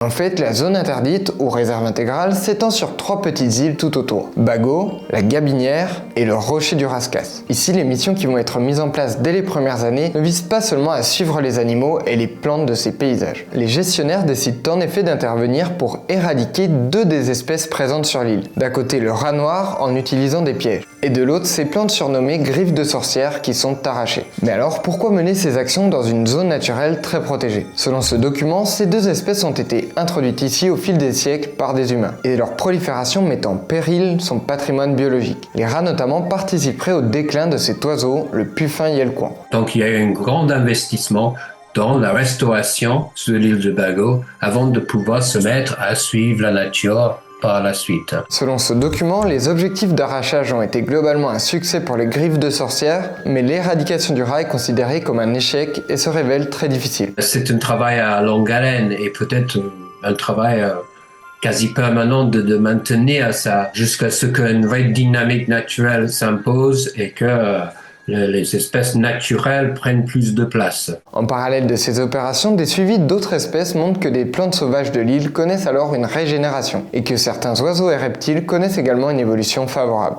En fait, la zone interdite, ou réserve intégrale, s'étend sur 3 petites îles tout autour. Bagot, la Gabinière et le Rocher du Rascasse. Ici, les missions qui vont être mises en place dès les premières années ne visent pas seulement à suivre les animaux et les plantes de ces paysages. Les gestionnaires décident en effet d'intervenir pour éradiquer 2 des espèces présentes sur l'île. D'un côté, le rat noir en utilisant des pièges, et de l'autre, ces plantes surnommées griffes de sorcière qui sont arrachées. Mais alors, pourquoi mener ces actions dans une zone naturelle très protégée? Selon ce document, ces 2 espèces ont été introduites ici au fil des siècles par des humains, et leur prolifération met en péril son patrimoine biologique. Les rats notamment participeraient au déclin de cet oiseau, le puffin yelcouan. Donc il y a eu un grand investissement dans la restauration de l'île de Bagot avant de pouvoir se mettre à suivre la nature par la suite. Selon ce document, les objectifs d'arrachage ont été globalement un succès pour les griffes de sorcière, mais l'éradication du rat est considérée comme un échec et se révèle très difficile. C'est un travail à longue haleine et peut-être un travail quasi permanent de maintenir ça jusqu'à ce qu'une vraie dynamique naturelle s'impose et que les espèces naturelles prennent plus de place. En parallèle de ces opérations, des suivis d'autres espèces montrent que des plantes sauvages de l'île connaissent alors une régénération et que certains oiseaux et reptiles connaissent également une évolution favorable.